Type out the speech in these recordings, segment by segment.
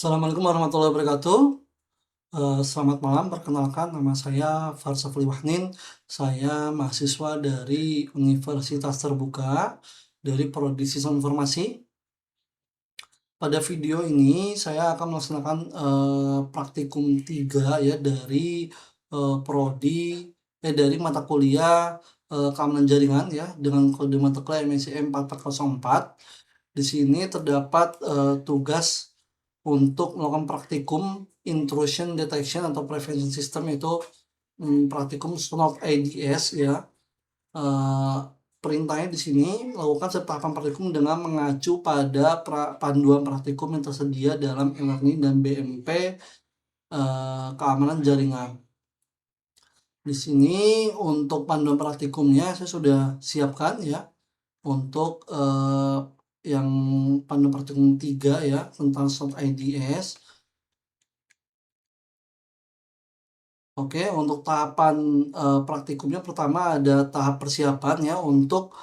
Assalamualaikum warahmatullahi wabarakatuh. Selamat malam, perkenalkan nama saya Farsafli Wahnin. Saya mahasiswa dari Universitas Terbuka dari Prodi Sistem Informasi. Pada video ini saya akan melaksanakan praktikum 3 ya dari dari mata kuliah keamanan jaringan ya dengan kode mata kuliah MSIM 4404. Di sini terdapat tugas untuk melakukan praktikum intrusion detection atau prevention system, yaitu praktikum SNOP IDS ya. Perintahnya di sini lakukan tahapan praktikum dengan mengacu pada panduan praktikum yang tersedia dalam e-learning dan BMP keamanan jaringan. Di sini untuk panduan praktikumnya saya sudah siapkan ya untuk yang panduan praktikum 3 ya tentang SNOP IDS. Oke, untuk tahapan praktikumnya pertama ada tahap persiapan ya untuk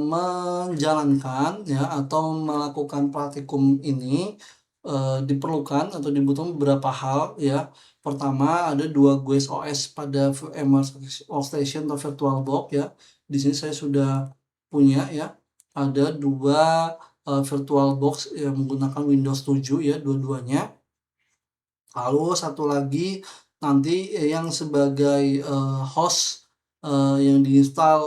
menjalankan ya atau melakukan praktikum ini diperlukan atau dibutuhkan beberapa hal ya. Pertama ada 2 GUIS OS pada VMware Workstation atau VirtualBox ya. Di sini saya sudah punya ya. Ada 2 VirtualBox yang menggunakan Windows 7 ya dua-duanya. Lalu satu lagi nanti yang sebagai host yang diinstal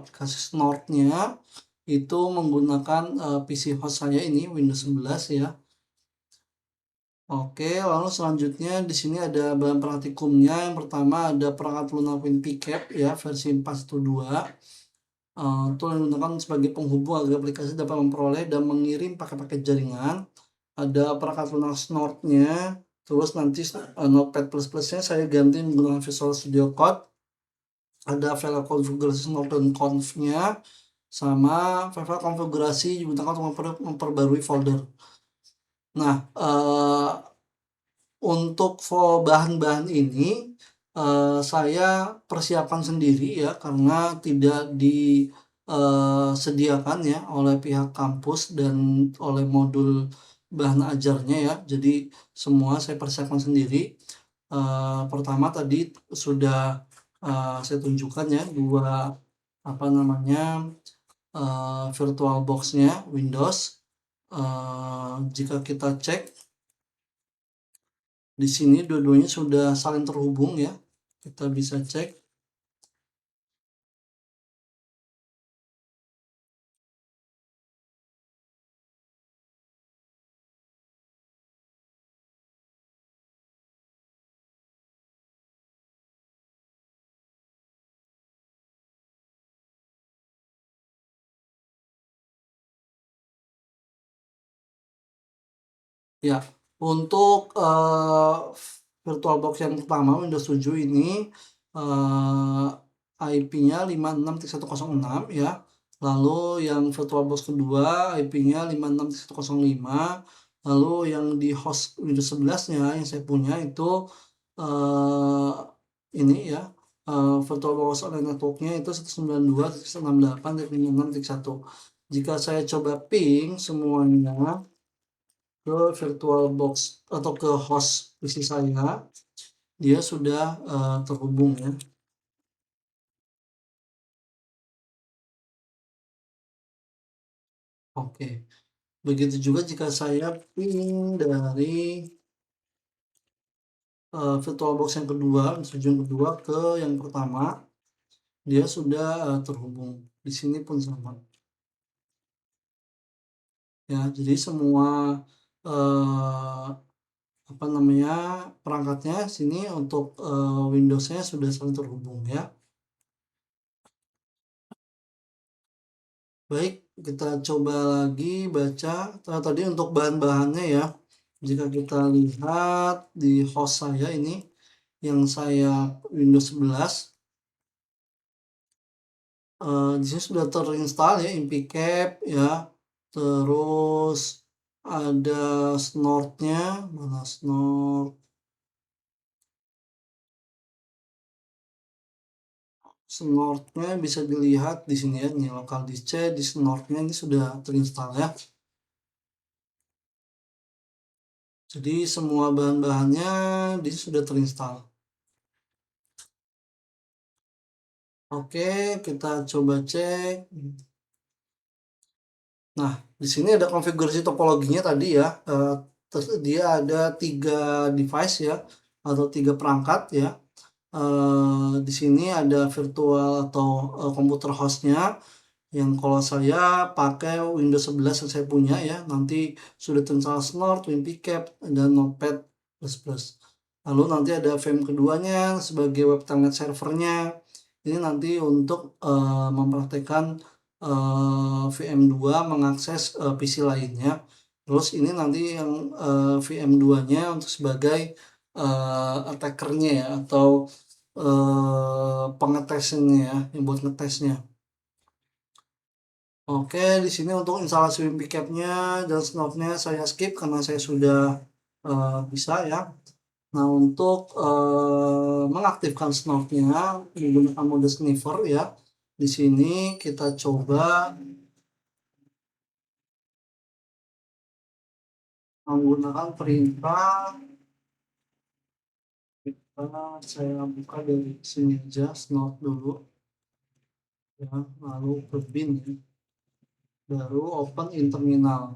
aplikasi Snort-nya itu menggunakan PC host saya ini Windows 11 ya. Oke, lalu selanjutnya di sini ada bahan praktikumnya. Yang pertama ada perangkat lunak WinPCAP ya versi 4.1.2. Tool yang digunakan sebagai penghubung agar aplikasi dapat memperoleh dan mengirim paket-paket jaringan. Ada perangkat lunak Snort-nya. Terus nanti Notepad++ nya saya ganti menggunakan Visual Studio Code. Ada file konfigurasi Snort.conf-nya sama file konfigurasi digunakan untuk memperbarui folder. Nah, untuk bahan-bahan ini saya persiapkan sendiri ya karena tidak disediakan ya oleh pihak kampus dan oleh modul bahan ajarnya ya. Jadi semua saya persiapkan sendiri. Pertama tadi sudah saya tunjukkan ya 2 VirtualBox-nya Windows. Jika kita cek di sini dua-duanya sudah saling terhubung ya. Kita bisa cek. Ya, untuk VirtualBox yang pertama Windows 7 ini IP-nya 56.106 ya. Lalu yang VirtualBox kedua IP-nya 56.105. Lalu yang di host Windows 11-nya yang saya punya itu ini ya. VirtualBox online network-nya itu 192.168.56.1. Jika saya coba ping semuanya ke VirtualBox atau ke host PC saya, dia sudah terhubung ya. Oke, begitu juga jika saya ping dari VirtualBox yang kedua, yang kedua ke yang pertama, dia sudah terhubung. Di sini pun sama. Ya, jadi semua perangkatnya sini untuk Windows-nya sudah saling terhubung ya. Baik, kita coba lagi baca tadi untuk bahan-bahannya ya. Jika kita lihat di host saya ini yang saya Windows 11, di sini sudah terinstall ya InPCAP ya. Terus ada Snort-nya, mana Snort? Snort-nya bisa dilihat di sini ya, ini local disk di Snort-nya ini sudah terinstall ya. Jadi semua bahan-bahannya di sini sudah terinstall. Oke, kita coba cek. Nah, di sini ada konfigurasi topologinya tadi ya. Tersedia ada 3 device ya, atau 3 perangkat ya. Di sini ada virtual atau komputer hostnya, yang kalau saya pakai Windows 11 yang saya punya ya, nanti sudah terinstall Snort, WinPicap, dan Notepad++. Lalu nanti ada VM keduanya sebagai web telnet servernya. Ini nanti untuk mempraktekkan VM2 mengakses PC lainnya. Terus ini nanti yang VM2-nya untuk sebagai attackernya ya, atau pengetesnya ya, yang buat ngetesnya. Oke, di sini untuk instalasi WinPicap-nya dan Snort-nya saya skip karena saya sudah bisa ya. Nah, untuk mengaktifkan Snort-nya menggunakan mode sniffer ya. Di sini kita coba menggunakan perintah. Saya buka dari sini aja Snort dulu ya, lalu ke bin ya. Baru open in terminal.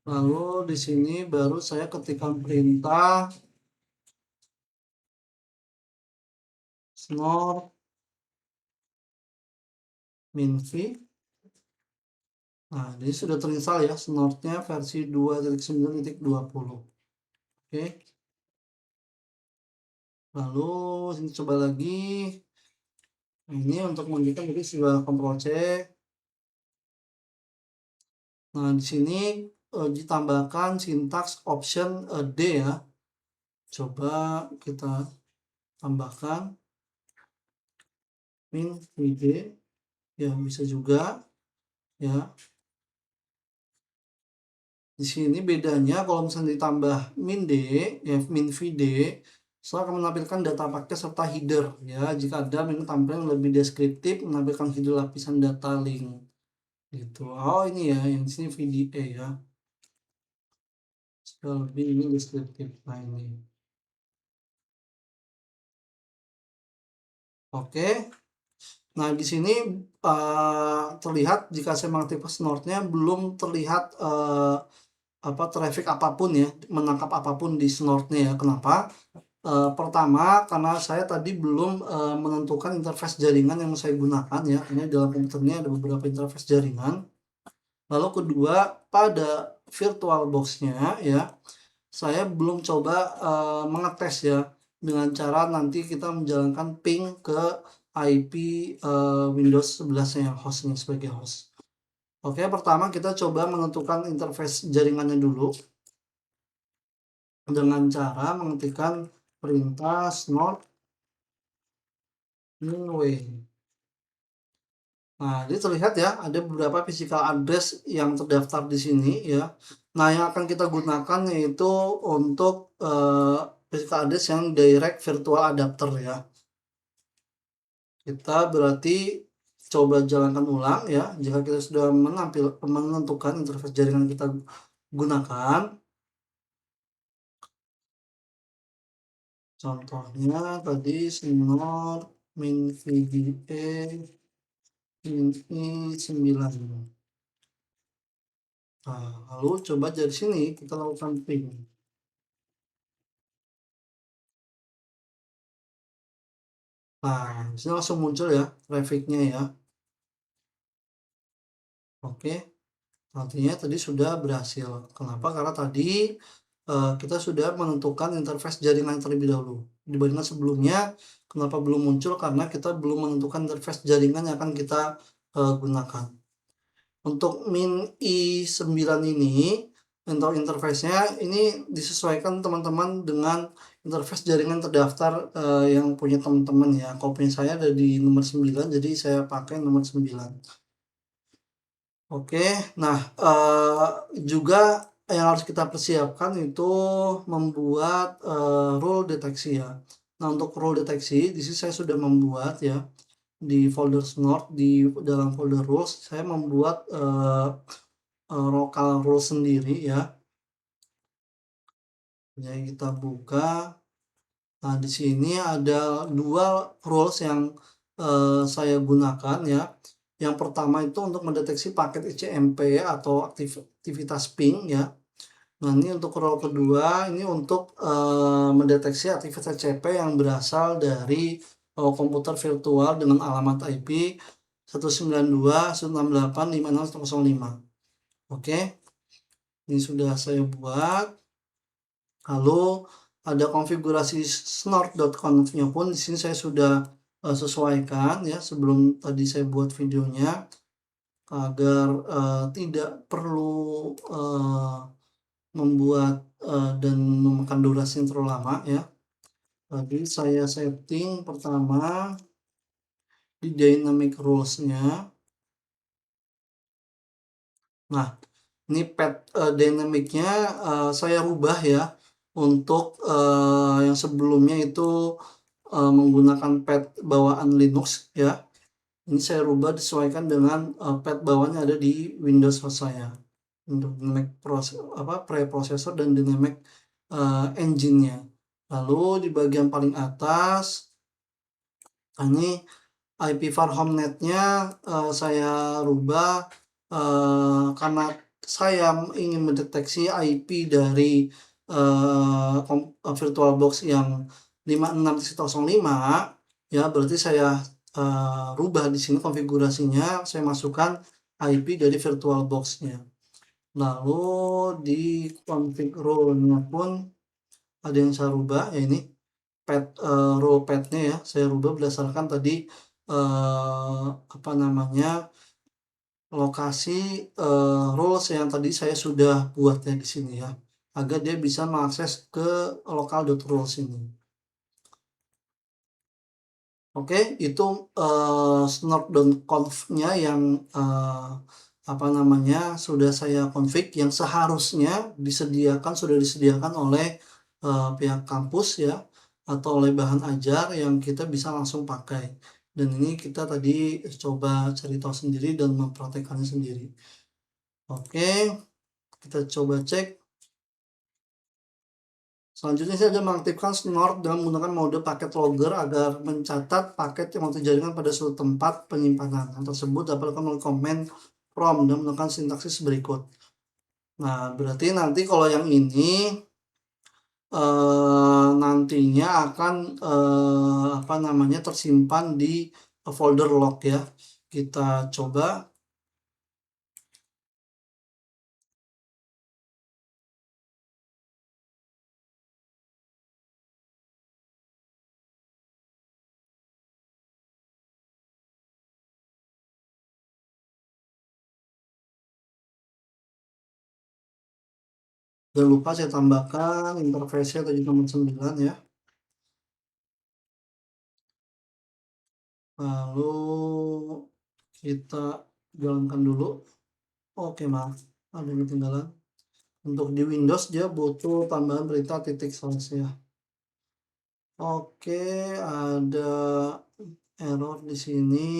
Lalu di sini baru saya ketikkan perintah snort minv. Nah, ini sudah terinstall ya Snort-nya versi 2.9.20. Oke. Lalu sini coba lagi. Nah, ini untuk menggunakan jadi sudah Ctrl C. Nah, di sini ditambahkan sintaks option D ya. Coba kita tambahkan min vd ya, bisa juga ya. Di sini bedanya kalau misalnya ditambah min d ya, min vd, saya akan menampilkan data paket serta header ya. Jika ada memang tampilan lebih deskriptif, menampilkan header lapisan data link gitu. Oh, ini ya yang di sini VDA ya. Lebih ini deskriptif. Nah, ini. Oke. Nah, di sini terlihat jika saya mengaktifkan Snort-nya belum terlihat traffic apapun ya, menangkap apapun di Snort-nya ya. Kenapa? Pertama, karena saya tadi belum menentukan interface jaringan yang saya gunakan ya. Ini dalam komputernya ada beberapa interface jaringan. Lalu kedua, pada virtual box-nya ya, saya belum coba mengetes ya dengan cara nanti kita menjalankan ping ke IP Windows 11 yang hostnya sebagai host. Oke, pertama kita coba menentukan interface jaringannya dulu dengan cara mengetikkan perintah snort minway. Nah, ini terlihat ya ada beberapa physical address yang terdaftar di sini ya. Nah, yang akan kita gunakan yaitu untuk physical address yang direct virtual adapter ya. Kita berarti coba jalankan ulang ya. Jika kita sudah menentukan interface jaringan kita gunakan. Contohnya tadi snort min VGA min i9. Nah, lalu coba dari sini kita lakukan ping. Nah, di sini langsung muncul ya trafficnya ya. Oke, artinya tadi sudah berhasil. Kenapa? Karena tadi kita sudah menentukan interface jaringan terlebih dahulu. Dibandingkan sebelumnya, kenapa belum muncul? Karena kita belum menentukan interface jaringan yang akan kita gunakan. Untuk min i9 ini, untuk interface-nya ini disesuaikan teman-teman dengan interface jaringan terdaftar yang punya teman-teman ya. Kalau punya saya ada di nomor 9, jadi saya pakai nomor 9. Oke, nah juga yang harus kita persiapkan itu membuat rule deteksi ya. Nah, untuk rule deteksi di sini saya sudah membuat ya di folder snort, di dalam folder rules saya membuat local rule sendiri ya. Ya, kita buka. Nah, di sini ada 2 rules yang, saya gunakan ya. Yang pertama itu untuk mendeteksi paket ICMP atau aktivitas ping ya. Nah, ini untuk rule kedua, ini untuk, mendeteksi aktivitas CP yang berasal dari, komputer virtual dengan alamat IP 192.168.56.105. Oke, ini sudah saya buat. Lalu ada konfigurasi snort.conf-nya pun di sini saya sudah, sesuaikan ya sebelum tadi saya buat videonya agar, tidak perlu, membuat, dan memakan durasi yang terlalu lama ya. Tadi saya setting pertama di dynamic rules-nya. Nah, ini path, dynamic-nya, saya rubah ya untuk, yang sebelumnya itu, menggunakan path bawaan Linux ya. Ini saya rubah disesuaikan dengan, path bawaan yang ada di Windows host saya. Untuk dynamic preprocessor dan dynamic, engine-nya. Lalu di bagian paling atas, ini IPv4 homenet-nya, saya rubah, karena saya ingin mendeteksi IP dari, VirtualBox yang 56.0.5 ya, berarti saya, rubah di sini konfigurasinya, saya masukkan IP dari VirtualBox-nya. Lalu di config role-nya pun ada yang saya rubah, ya ini role path-nya ya, saya rubah berdasarkan tadi, apa namanya, lokasi, rules yang tadi saya sudah buat ya di sini ya, agar dia bisa mengakses ke local.rules ini. Oke, itu, snort.conf-nya yang, apa namanya, sudah saya config yang seharusnya sudah disediakan oleh, pihak kampus ya, atau oleh bahan ajar yang kita bisa langsung pakai. Dan ini kita tadi coba cari tahu sendiri dan mempraktekkannya sendiri. Oke, kita coba cek. Selanjutnya saya akan mengaktifkan snort dengan menggunakan mode paket logger agar mencatat paket yang mau dijaringan pada suatu tempat penyimpanan. Hal tersebut dapat dilakukan melalui command prompt dan menggunakan sintaksis berikut. Nah, berarti nanti kalau yang ini nantinya akan, apa namanya, tersimpan di folder log ya. Kita coba. Jangan lupa saya tambahkan interface-nya tadi nomor 9 ya. Lalu kita jalankan dulu. Oke, maaf, ada yang ketinggalan. Untuk di Windows dia butuh tambahan perintah titik slash ya. Oke, ada error di sini.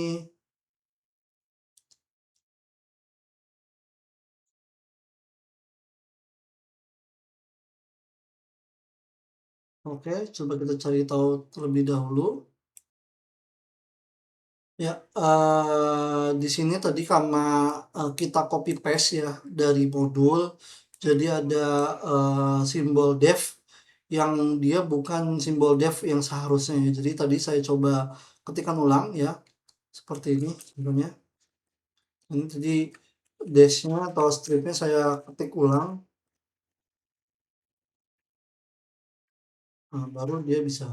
Oke, coba kita cari tahu terlebih dahulu. Ya, di sini tadi karena, kita copy paste ya dari modul, jadi ada, simbol dev yang dia bukan simbol dev yang seharusnya ya. Jadi tadi saya coba ketikkan ulang ya, seperti ini contohnya. Ini tadi dash-nya atau stripnya saya ketik ulang, nah baru dia bisa.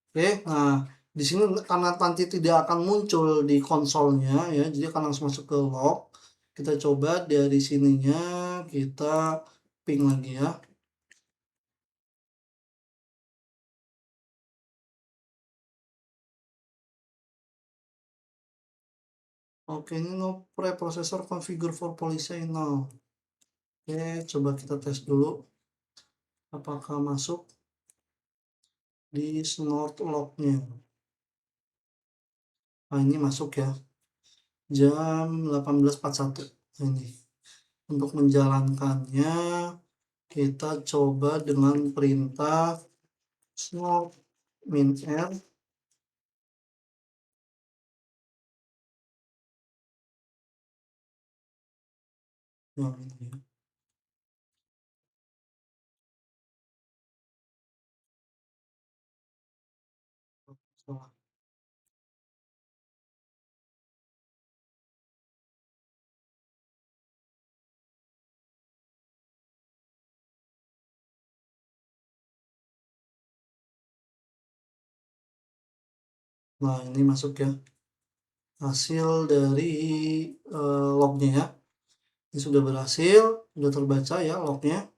Oke, nah di sini karena nanti tidak akan muncul di konsolnya ya, jadi akan langsung masuk ke log. Kita coba dari sininya kita ping lagi ya. Oke, ini no preprocessor configure for policy now. Oke, coba kita tes dulu apakah masuk di snort log-nya. Nah, ini masuk ya. Jam 18.41 ini. Untuk menjalankannya kita coba dengan perintah snort min r. Nah, ini ya. Salah. Nah, ini masuk ya hasil dari lognya ya. Ini sudah berhasil, sudah terbaca ya lognya.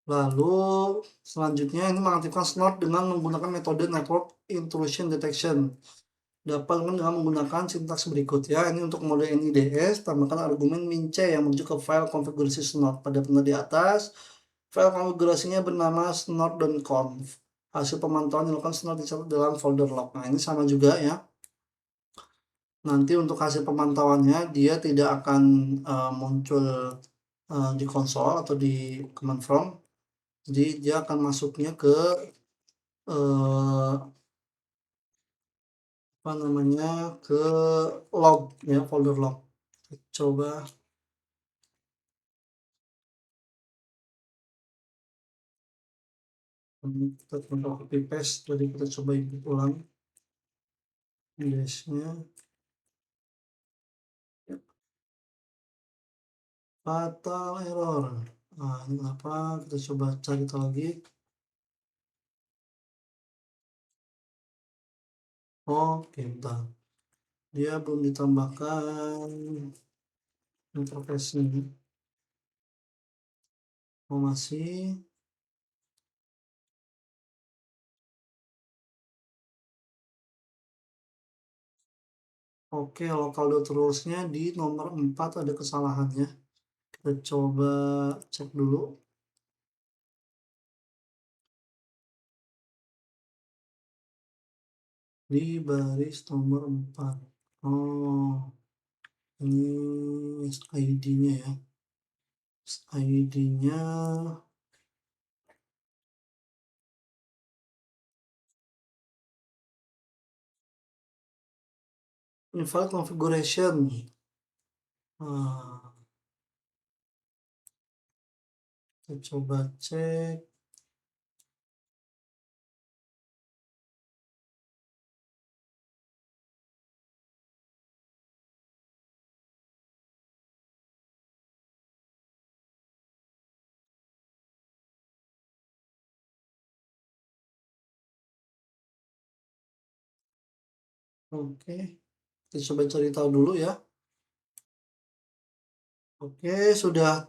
Lalu selanjutnya ini mengaktifkan snort dengan menggunakan metode network intrusion detection. Dapat dengan menggunakan sintaks berikut ya. Ini untuk mode NIDS, tambahkan argumen min-c yang menuju ke file konfigurasi snort. Pada panel di atas, file konfigurasinya bernama snort.conf. Hasil pemantauan yang dilakukan snort dicatat dalam folder log. Nah, ini sama juga ya. Nanti untuk hasil pemantauannya dia tidak akan muncul di konsol atau di command prompt. Jadi dia akan masuknya ke apa namanya, ke log ya, folder log. Coba kita coba copy paste, jadi kita coba input ulang indeksnya. Fatal error. Nah, ini kenapa? Kita coba cari tahu lagi. Oke, bentar. Dia belum ditambahkan interface-nya. Oh, masih. Oke, localhost rules-nya di nomor 4 ada kesalahannya. Kita coba cek dulu. Di baris nomor 4. Oh, ini ID-nya ya. ID-nya invalid configuration. Nah, kita coba cek. Oke, kita coba cari tahu dulu ya. Oke, sudah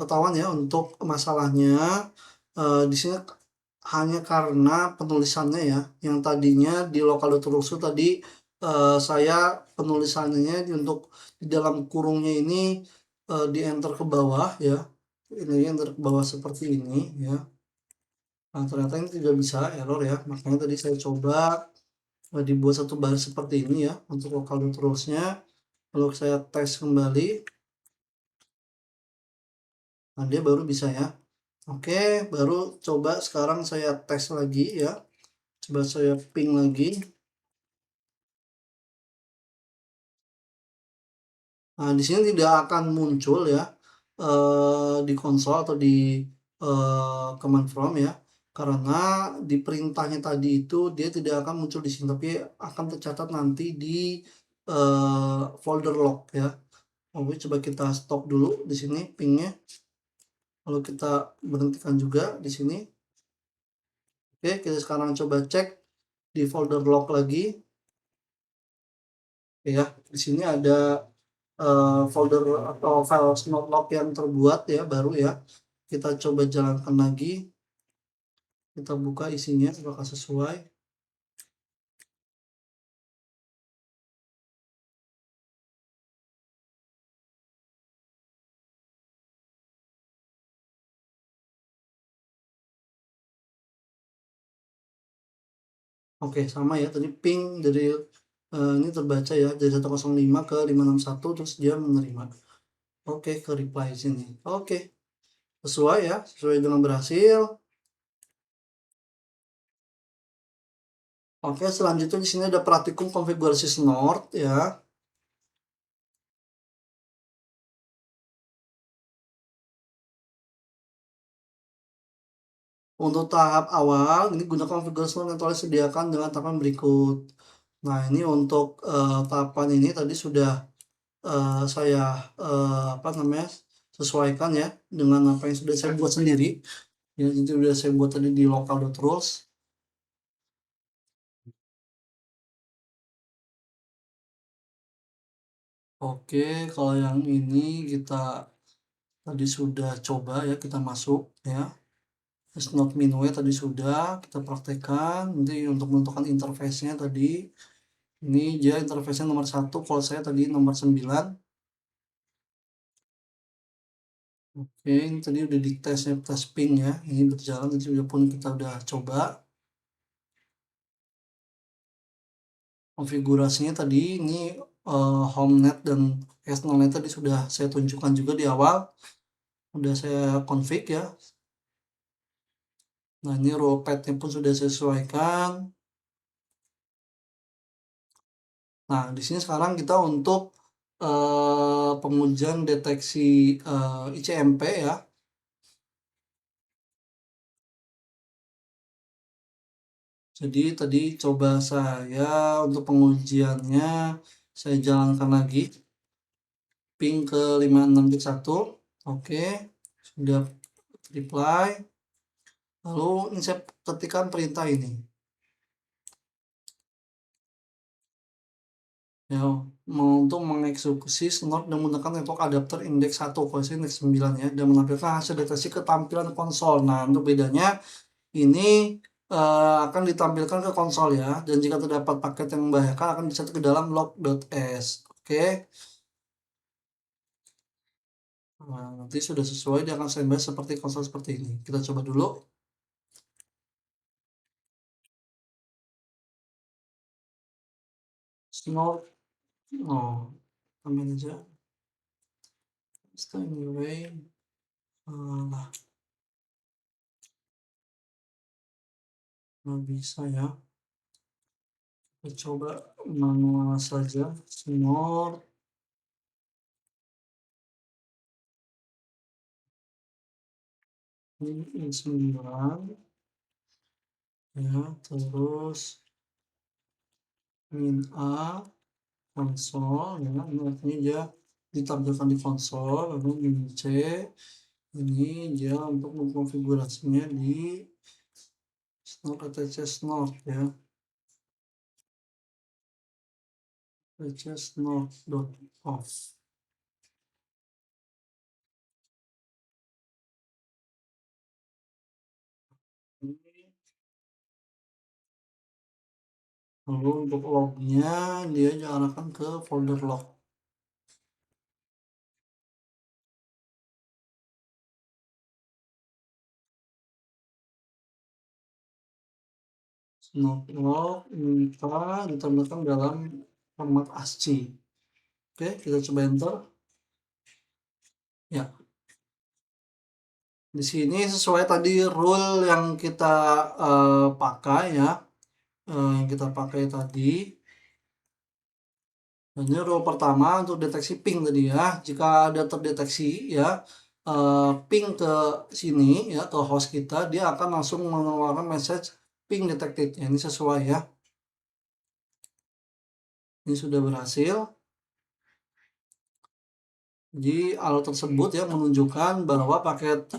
ketahuan ya untuk masalahnya. Di sini hanya karena penulisannya ya, yang tadinya di localhost tadi saya penulisannya untuk di dalam kurungnya ini di enter ke bawah ya, ini enter ke bawah seperti ini ya. Nah, ternyata ini tidak bisa, error ya, makanya tadi saya coba dibuat satu baris seperti ini ya untuk localhost-nya. Lalu saya tes kembali, nah dia baru bisa ya. Oke, baru coba sekarang saya tes lagi ya. Coba saya ping lagi. Nah, di sini tidak akan muncul ya di konsol atau di command prompt ya. Karena di perintahnya tadi itu dia tidak akan muncul di sini, tapi akan tercatat nanti di folder log ya. Oke, coba kita stop dulu di sini pingnya. Lalu kita berhentikan juga di sini. Oke, kita sekarang coba cek di folder log lagi. Ya, di sini ada folder atau file snort log yang terbuat ya, baru ya. Kita coba jalankan lagi. Kita buka isinya apakah sesuai. Oke, sama ya. Tadi ping dari ini terbaca ya dari 105 ke 561 terus dia menerima. Oke, ke reply sini. Oke. sesuai ya, sesuai dengan berhasil. Oke, selanjutnya di sini ada praktikum konfigurasi Snort ya. Untuk tahap awal, ini gunakan konfigurasi Snort yang telah disediakan dengan tahapan berikut. Nah, ini untuk tahapan ini tadi sudah saya apa namanya sesuaikan ya dengan apa yang sudah saya buat sendiri. Ya, itu sudah saya buat tadi di local.rules. Oke, kalau yang ini kita tadi sudah coba ya, kita masuk ya. Snot menu tadi sudah kita praktekkan. Nanti untuk menentukan interface-nya tadi, ini dia interface-nya nomor 1, kalau saya tadi nomor 9. Oke, ini tadi udah di tes ya, tes ping ya. Ini berjalan, ini sudah pun kita udah coba. Konfigurasinya tadi ini HomeNet dan externalnet tadi sudah saya tunjukkan juga di awal. Udah saya config ya. Nah, ini role path-nya pun sudah saya sesuaikan. Nah, di sini sekarang kita untuk pengujian deteksi ICMP ya. Jadi tadi coba saya untuk pengujiannya saya jalankan lagi ping ke 56.1. Oke, sudah reply. Lalu ini saya ketikkan perintah ini. Ya, untuk mengeksekusi snort dan menggunakan network adapter indeks 1, kalau saya indeks 9 ya, dan menampilkan hasil deteksi ketampilan konsol. Nah, untuk bedanya ini akan ditampilkan ke konsol ya, dan jika terdapat paket yang membahayakan akan dicetak ke dalam log.s. Oke. Nah, nanti sudah sesuai dia akan standby seperti konsol seperti ini. Kita coba dulu. Snort. Oh, tambahin aja. Anyway. Nah, nggak bisa ya. Kita coba manual saja. Snort. Ini 9 ya, terus min A konsol ya, ini artinya dia ditampilkan di konsol. Lalu min C ini dia untuk mengkonfigurasinya di snort etc snort ya, etc snort dot off. Lalu untuk lognya dia diarahkan ke folder log. Snort log minta ditampilkan dalam format ASCII. Oke, kita coba enter. Ya, di sini sesuai tadi rule yang kita pakai ya, yang kita pakai tadi. Ini rule pertama untuk deteksi ping tadi ya. Jika ada terdeteksi ya ping ke sini ya, ke host kita, dia akan langsung mengeluarkan message ping detected. Ya, ini sesuai ya. Ini sudah berhasil. Jadi alert tersebut ya menunjukkan bahwa paket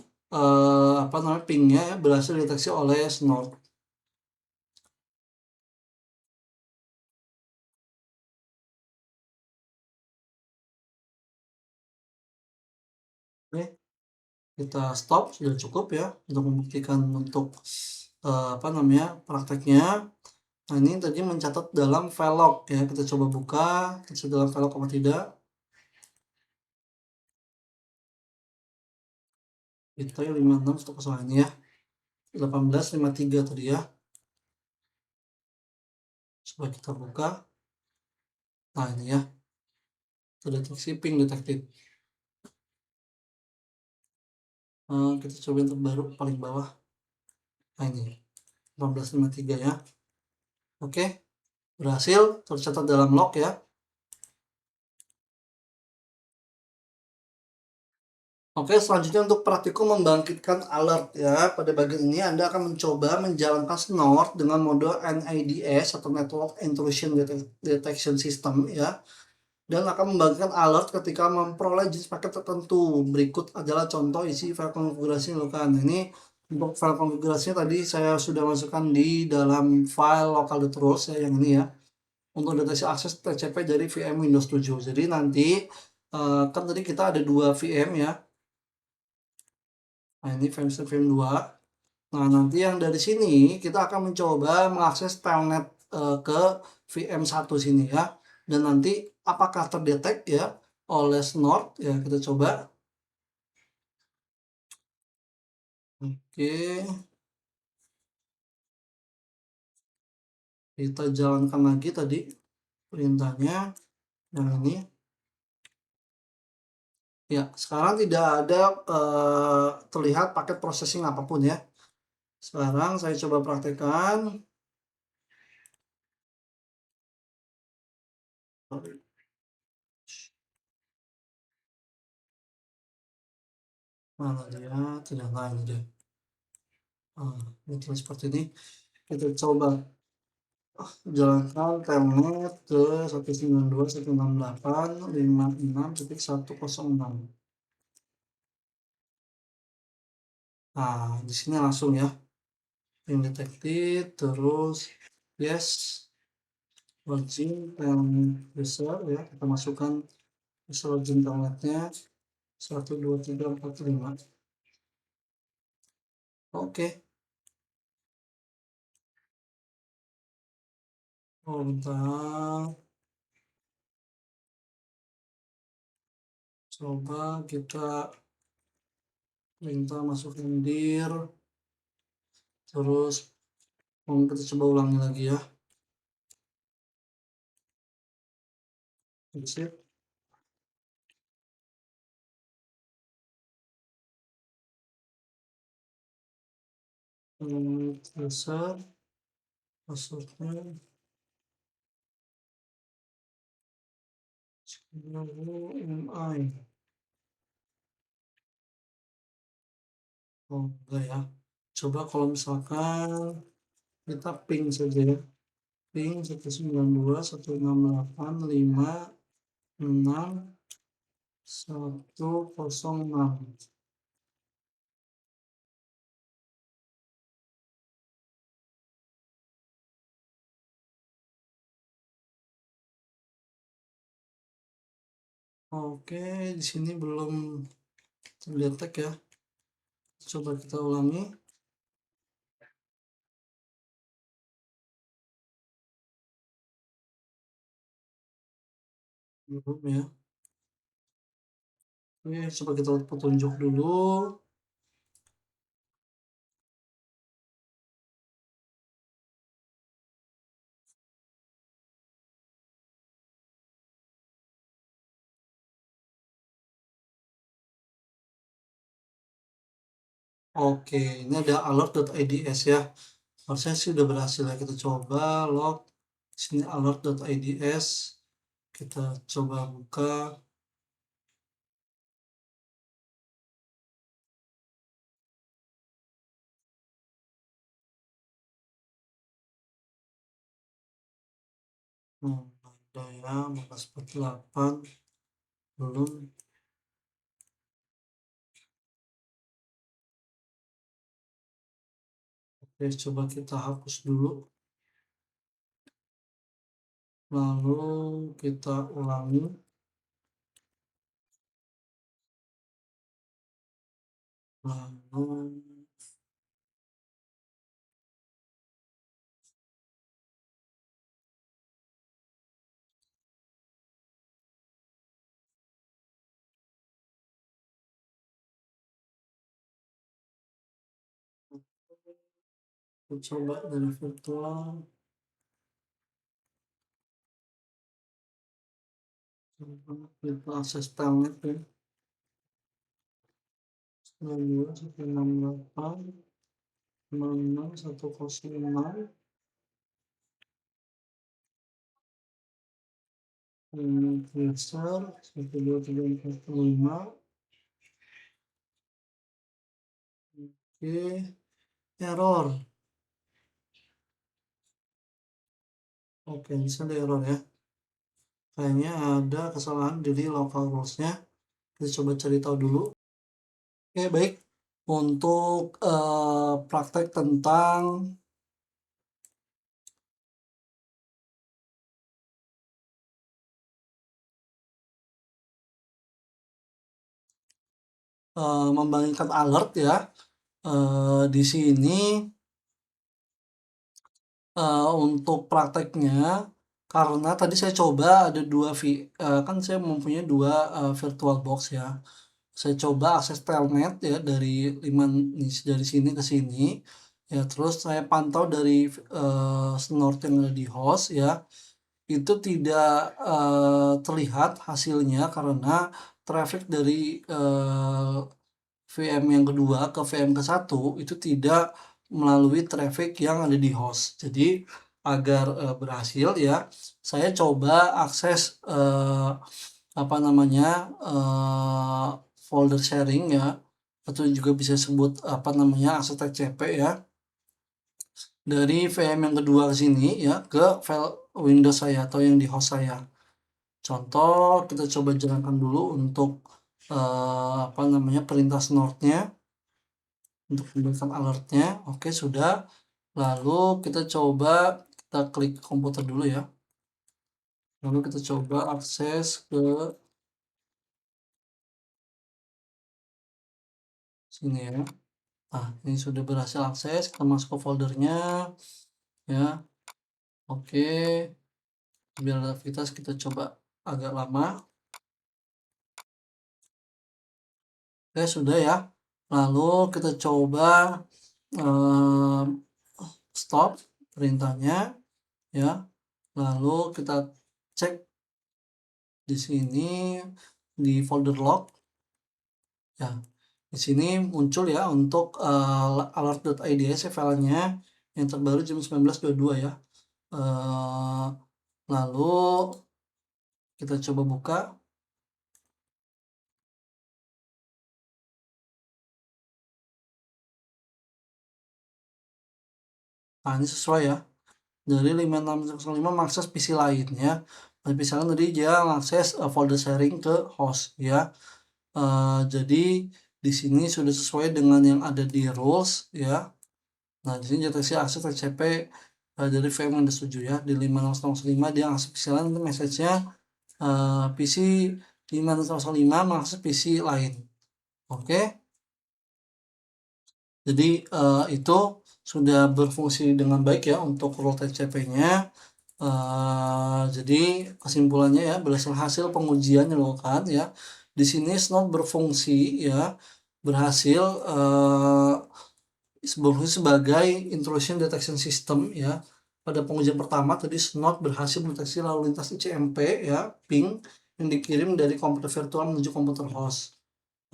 apa namanya pingnya ya, berhasil deteksi oleh Snort. Oke, kita stop, sudah cukup ya untuk membuktikan untuk apa namanya prakteknya. Nah, ini tadi mencatat dalam file log ya, kita coba buka tercatat dalam file log apa tidak. Kita 56 untuk kesalahan ini ya, 1853 tadi ya. Coba kita buka. Nah, ini ya, terdeteksi ping detected. Kita coba yang terbaru paling bawah. Nah ini 1853 ya. Oke, berhasil tercatat dalam log ya. Oke, selanjutnya untuk praktikum membangkitkan alert ya. Pada bagian ini Anda akan mencoba menjalankan snort dengan mode NIDS atau Network Intrusion Detection System ya. Dan akan membangkitkan alert ketika memperoleh jenis paket tertentu. Berikut adalah contoh isi file konfigurasi yang dilakukan. Nah, ini untuk file konfigurasinya tadi saya sudah masukkan di dalam file local.rules ya, yang ini ya. Untuk deteksi akses TCP dari VM Windows 7. Jadi nanti kan tadi kita ada 2 VM ya. Nah, ini VM 2. Nah, nanti yang dari sini kita akan mencoba mengakses telnet ke VM1 sini ya. Dan nanti apakah terdetek ya oleh Snort ya, kita coba. Oke, kita jalankan lagi tadi perintahnya yang ini. Ya, sekarang tidak ada terlihat paket processing apapun ya. Sekarang saya coba praktekkan. Mana dia? Tidak lain dia. Ini seperti ini. Kita coba jalankan telnet ke 192.168.56.106. Nah, di sini langsung ya. Yang detected, terus yes, login telnet user ya. Kita masukkan user login telnetnya 12345. Oke. Oh, bentar. Coba kita minta masukin dir, terus kita coba ulangi lagi ya. Exit. User passwordnya MI. Oh enggak ya. Coba kalau misalkan kita ping saja ya. Ping 192.168.56.106. Oke, di sini belum terdetek ya. Coba kita ulangi. Belum ya. Oke, coba kita lihat petunjuk dulu. Oke, ini ada alert.ids ya. Harusnya sih udah berhasil ya. Kita coba log sini alert.ids. Kita coba buka. Ada ya, 1448 belum. Oke, coba kita hapus dulu. Lalu kita ulangi. Lalu kita coba dari virtual. Coba kita akses telnet ya. 92.168 66106 geser 12345. Oke, error. Oke, di sini ada error ya. Kayaknya ada kesalahan dari localhost-nya. Kita coba cari tahu dulu. Oke, baik. Untuk praktek tentang membagikan alert ya. Di sini untuk prakteknya, karena tadi saya coba ada kan saya mempunyai dua VirtualBox ya. Saya coba akses telnet ya dari sini ke sini, ya terus saya pantau dari snort yang ada di host ya, itu tidak terlihat hasilnya karena traffic dari VM yang kedua ke VM ke satu itu tidak melalui traffic yang ada di host. Jadi agar berhasil ya, saya coba akses apa namanya folder sharing ya, atau juga bisa sebut apa namanya akses TCP ya, dari VM yang kedua ke sini ya ke file Windows saya atau yang di host saya. Contoh kita coba jalankan dulu untuk apa namanya perintah snort-nya untuk memberikan alertnya. Oke, sudah. Lalu kita coba kita klik komputer dulu ya. Lalu kita coba akses ke sini ya. Nah, ini sudah berhasil akses. Kita masuk ke foldernya ya. Oke, biar ada aktivitas kita coba agak lama. Oke, sudah ya. Lalu kita coba stop perintahnya ya. Lalu kita cek di sini di folder log ya. Di sini muncul ya untuk alert.ids filenya yang terbaru jam 19.22 ya. Lalu kita coba buka. Nah, ini sesuai ya. Dari 5605 mengakses PC lain ya. Misalkan tadi dia mengakses folder sharing ke host ya. Jadi di sini sudah sesuai dengan yang ada di rules ya. Nah, di sini deteksi akses TCP dari VM yang disetujui ya. Di 5605 dia akses PC lain, itu message-nya PC 5605 mengakses PC lain. Oke. Jadi itu sudah berfungsi dengan baik ya untuk rule TCP-nya. Jadi kesimpulannya ya, berdasarkan hasil pengujian yang dilakukan ya, di sini snort berfungsi ya, berhasil berfungsi sebagai intrusion detection system ya. Pada pengujian pertama tadi snort berhasil mendeteksi lalu lintas ICMP ya, ping yang dikirim dari komputer virtual menuju komputer host.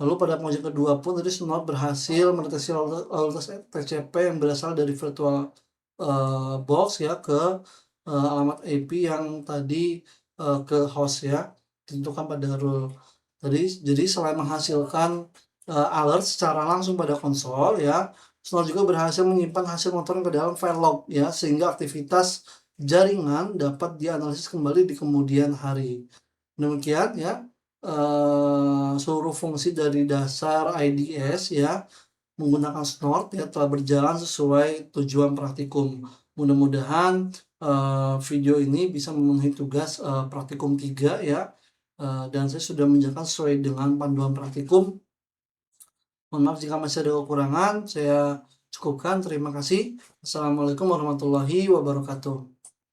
Lalu pada pengujian kedua pun tadi snort berhasil mendeteksi lalu lintas TCP yang berasal dari virtual box ya ke alamat IP yang tadi ke host ya, ditentukan pada rule. Jadi selain menghasilkan alert secara langsung pada konsol ya, snort juga berhasil menyimpan hasil monitoring ke dalam file log ya, sehingga aktivitas jaringan dapat dianalisis kembali di kemudian hari. Demikian ya seluruh fungsi dari dasar IDS ya menggunakan snort ya telah berjalan sesuai tujuan praktikum. Mudah-mudahan video ini bisa memenuhi tugas praktikum 3 ya, dan saya sudah menjelaskan sesuai dengan panduan praktikum. Mohon maaf jika masih ada kekurangan, saya cukupkan. Terima kasih. Assalamualaikum warahmatullahi wabarakatuh.